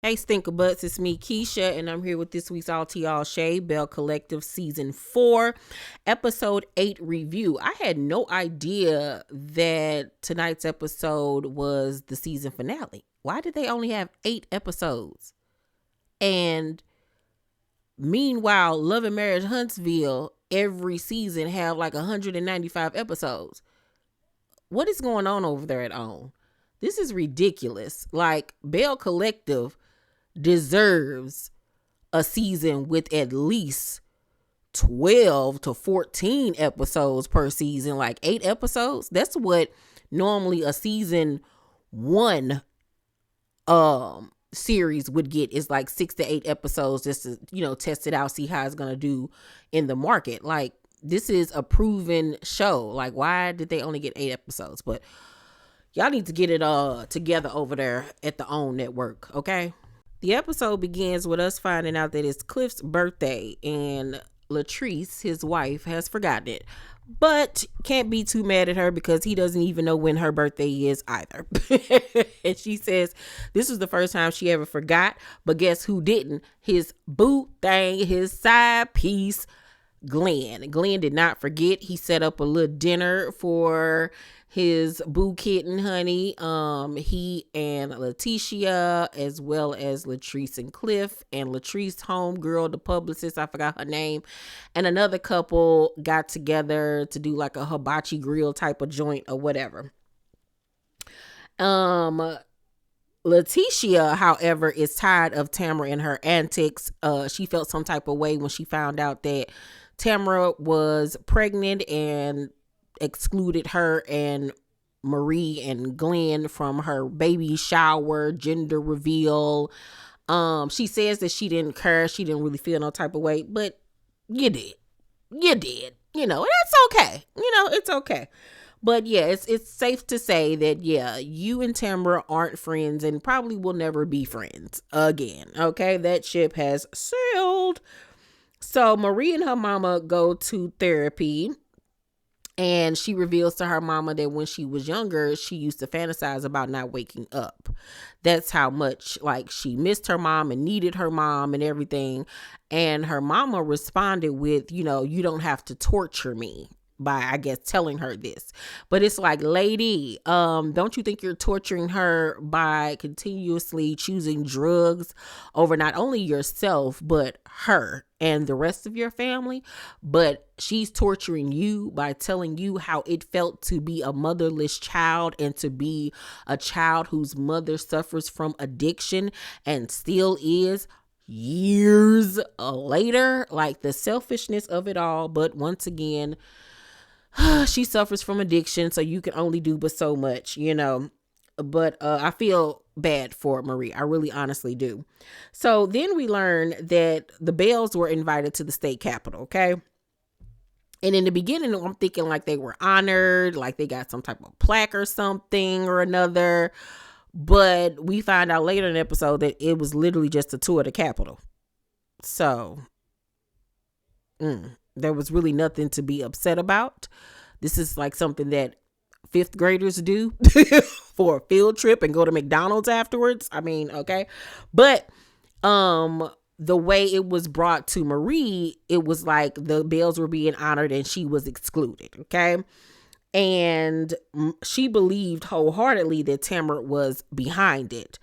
Hey, Stinker Butts, it's me, Keisha, and I'm here with this week's All to Y'all Shade, Belle Collective Season 4, Episode 8 review. I had no idea that tonight's episode was the season finale. Why did they only have 8 episodes? And meanwhile, Love and Marriage Huntsville, every season have like 195 episodes. What is going on over there at OWN? This is ridiculous. Like, Belle Collective deserves a season with at least 12 to 14 episodes per season, like 8 episodes. That's what normally a season 1 series would get, is like 6 to 8 episodes, just to, test it out, see how it's going to do in the market. Like, this is a proven show. Like, why did they only get 8 episodes? But y'all need to get it together over there at the OWN network, okay? The episode begins with us finding out that it's Cliff's birthday and Latrice, his wife, has forgotten it. But can't be too mad at her because he doesn't even know when her birthday is either. And she says this was the first time she ever forgot. But guess who didn't? His boo thing, his side piece, Glenn. Glenn did not forget. He set up a little dinner for his boo kitten, honey. He and Leticia, as well as Latrice and Cliff, and Latrice homegirl, the publicist, I forgot her name, and another couple got together to do like a hibachi grill type of joint or whatever. Leticia, however, is tired of Tamara and her antics. She felt some type of way when she found out that Tamara was pregnant and excluded her and Marie and Glenn from her baby shower, gender reveal. She says that she didn't care. She didn't really feel no type of way, but you did. And that's okay. It's okay. But yeah, it's safe to say that, yeah, you and Tamara aren't friends and probably will never be friends again. Okay, that ship has sailed. So Marie and her mama go to therapy, and she reveals to her mama that when she was younger, she used to fantasize about not waking up. That's how much, like, she missed her mom and needed her mom and everything. And her mama responded with, you don't have to torture me, by, I guess, telling her this. But it's like, lady, don't you think you're torturing her by continuously choosing drugs over not only yourself, but her and the rest of your family? But she's torturing you by telling you how it felt to be a motherless child and to be a child whose mother suffers from addiction and still is years later. Like, the selfishness of it all. But once again, she suffers from addiction, so you can only do but so much, But I feel bad for Marie. I really honestly do. So then we learn that the Bells were invited to the state capitol, okay? And in the beginning, I'm thinking like they were honored, like they got some type of plaque or something or another. But we find out later in the episode that it was literally just a tour of the Capitol. So, there was really nothing to be upset about. This is like something that 5th graders do for a field trip and go to McDonald's afterwards. I mean, okay. But the way it was brought to Marie, it was like the Bells were being honored and she was excluded, okay? And she believed wholeheartedly that Tamara was behind it.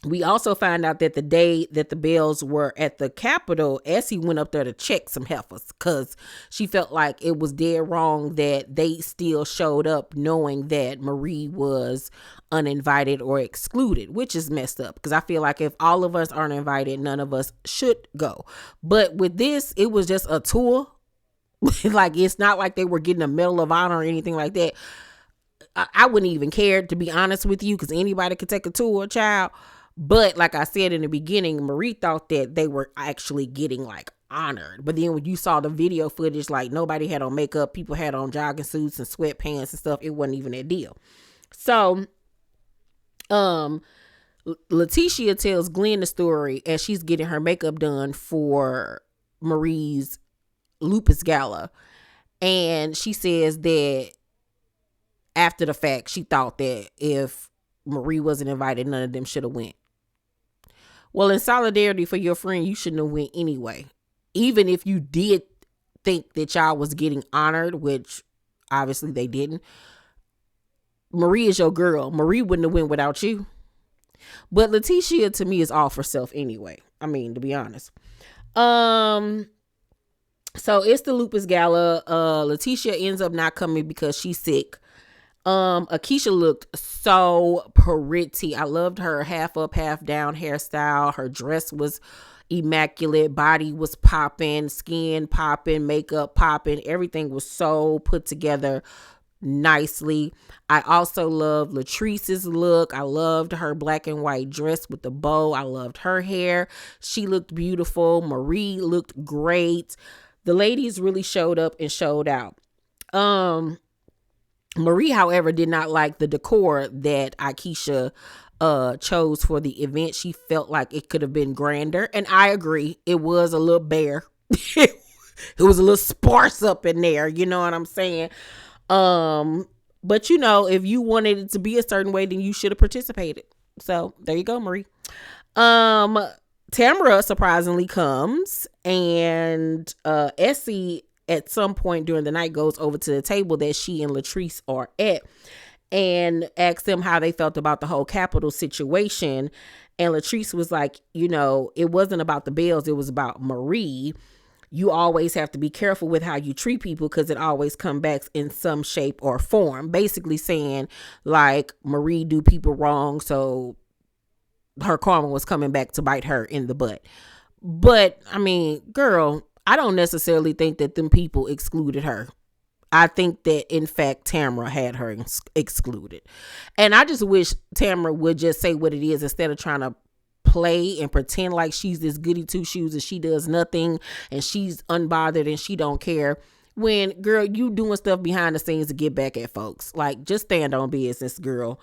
We also found out that the day that the Bells were at the Capitol, Essie went up there to check some heifers because she felt like it was dead wrong that they still showed up knowing that Marie was uninvited or excluded, which is messed up because I feel like if all of us aren't invited, none of us should go. But with this, it was just a tour. Like, it's not like they were getting a Medal of Honor or anything like that. I wouldn't even care, to be honest with you, because anybody could take a tour, child. But like I said in the beginning, Marie thought that they were actually getting like honored. But then when you saw the video footage, like nobody had on makeup, people had on jogging suits and sweatpants and stuff. It wasn't even a deal. So, Leticia tells Glenn the story as she's getting her makeup done for Marie's lupus gala. And she says that after the fact, she thought that if Marie wasn't invited. None of them should have went. Well, in solidarity for your friend, you shouldn't have went anyway. Even if you did think that y'all was getting honored, which obviously they didn't. Marie is your girl. Marie wouldn't have went without you. But Letitia to me is all for self anyway. I mean, to be honest. So it's the lupus gala. Letitia ends up not coming because she's sick. Akeisha looked so pretty. I loved her half up, half down hairstyle. Her dress was immaculate. Body was popping, skin popping, makeup popping. Everything was so put together nicely. I also loved Latrice's look. I loved her black and white dress with the bow. I loved her hair. She looked beautiful. Marie looked great. The ladies really showed up and showed out. Marie, however, did not like the decor that Akeisha chose for the event. She felt like it could have been grander. And I agree. It was a little bare. It was a little sparse up in there. You know what I'm saying? But you know, if you wanted it to be a certain way, then you should have participated. So there you go, Marie. Tamara surprisingly comes, and Essie at some point during the night goes over to the table that she and Latrice are at and asks them how they felt about the whole Capitol situation. And Latrice was like, you know, it wasn't about the Bells, it was about Marie. You always have to be careful with how you treat people because it always comes back in some shape or form. Basically saying like Marie do people wrong, so her karma was coming back to bite her in the butt. But I mean, girl, I don't necessarily think that them people excluded her. I think that, in fact, Tamara had her excluded. And I just wish Tamara would just say what it is instead of trying to play and pretend like she's this goody two shoes and she does nothing and she's unbothered and she don't care. When, girl, you doing stuff behind the scenes to get back at folks. Like, just stand on business, girl.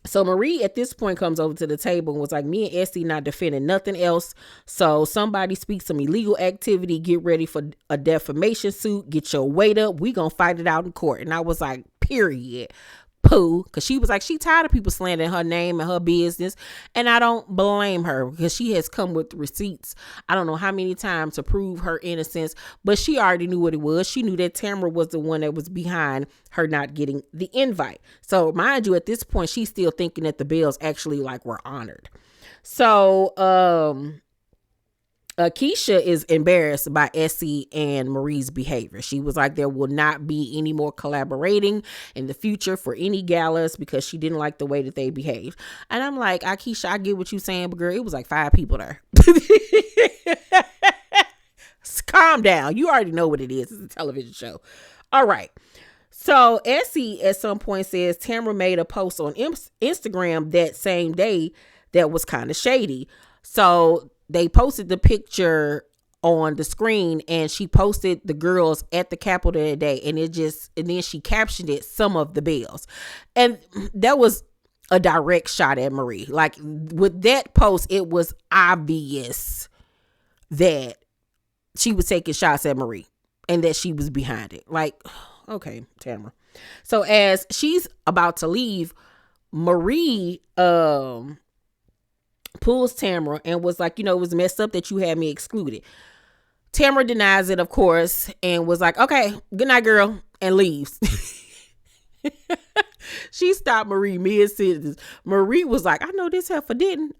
So Marie at this point comes over to the table and was like, me and Essie not defending nothing else. So somebody speaks some illegal activity. Get ready for a defamation suit. Get your weight up. We gonna fight it out in court. And I was like, period. Pooh. Because she was like, she tired of people slandering her name and her business. And I don't blame her because she has come with receipts. I don't know how many times to prove her innocence. But she already knew what it was. She knew that Tamara was the one that was behind her not getting the invite. So mind you, at this point, she's still thinking that the Bells actually like were honored. So Keisha is embarrassed by Essie and Marie's behavior. She was like, there will not be any more collaborating in the future for any galas because she didn't like the way that they behaved. And I'm like, Keisha, I get what you're saying, but girl, it was like 5 people there. Calm down. You already know what it is. It's a television show. All right. So Essie at some point says Tamara made a post on Instagram that same day that was kind of shady. So they posted the picture on the screen and she posted the girls at the Capitol that day, and then she captioned it, some of the Bells. And that was a direct shot at Marie. Like with that post, it was obvious that she was taking shots at Marie and that she was behind it. Like, okay, Tamara. So as she's about to leave, Marie, pulls Tamara and was like, you know, it was messed up that you had me excluded. Tamara denies it, of course, and was like, okay, good night, girl, and leaves. She stopped Marie mid-sentence. Marie was like, I know this heifer didn't.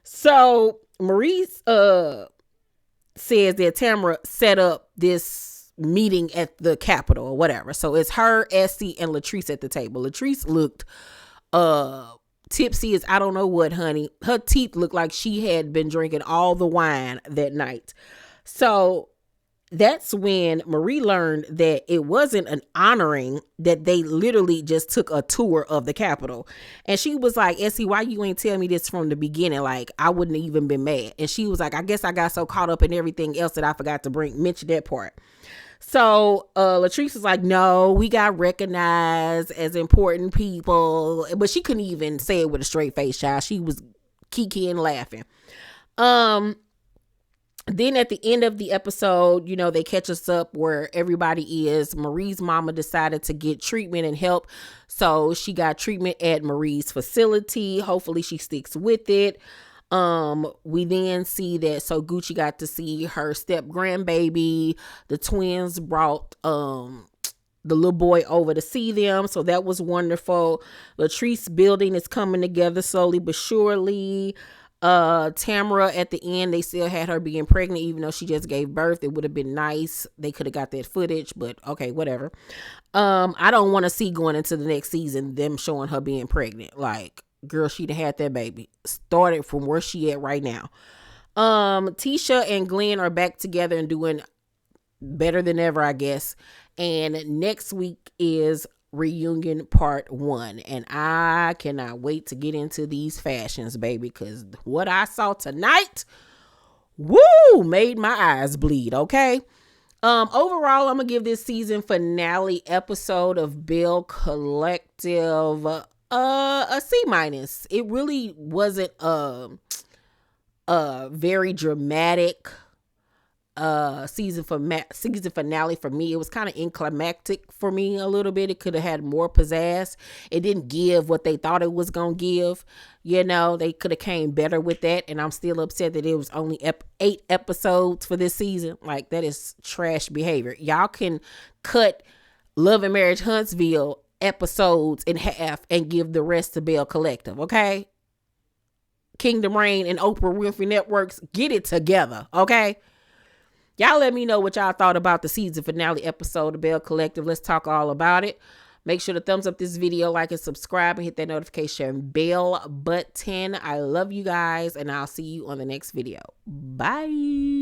So Marie says that Tamara set up this meeting at the Capitol or whatever. So it's her, Essie, and Latrice at the table. Latrice looked tipsy as I don't know what, honey. Her teeth looked like she had been drinking all the wine that night. So that's when Marie learned that it wasn't an honoring, that they literally just took a tour of the Capitol. And she was like, Essie, why you ain't tell me this from the beginning? Like, I wouldn't have even been mad. And she was like, I guess I got so caught up in everything else that I forgot to mention that part. So Latrice was like, no, we got recognized as important people. But she couldn't even say it with a straight face, child. She was kikiing laughing. Then at the end of the episode, you know, they catch us up where everybody is. Marie's mama decided to get treatment and help. So she got treatment at Marie's facility. Hopefully she sticks with it. We then see that so Gucci got to see her step grandbaby. The twins brought the little boy over to see them, so that was wonderful. Latrice building is coming together slowly but surely. Tamara at the end, they still had her being pregnant even though she just gave birth. It would have been nice, they could have got that footage, but okay, whatever. I don't want to see going into the next season them showing her being pregnant. Like, girl, she'd have had that baby started from where she at right now. Tisha and Glenn are back together and doing better than ever, I guess. And next week is reunion part 1, and I cannot wait to get into these fashions, baby, because what I saw tonight, woo, made my eyes bleed. Okay. Overall, I'm gonna give this season finale episode of Belle Collective a C-. It really wasn't a very dramatic season finale for me. It was kind of anticlimactic for me a little bit. It could have had more pizzazz. It didn't give what they thought it was gonna give. You know, they could have came better with that, and I'm still upset that it was only 8 episodes for this season. Like, that is trash behavior. Y'all can cut Love and Marriage Huntsville episodes in half and give the rest to Belle Collective, okay? Kingdom Reign and Oprah Winfrey Networks, get it together, okay? Y'all let me know what y'all thought about the season finale episode of Belle Collective. Let's talk all about it. Make sure to thumbs up this video, like and subscribe, and hit that notification bell button. I love you guys, and I'll see you on the next video. Bye.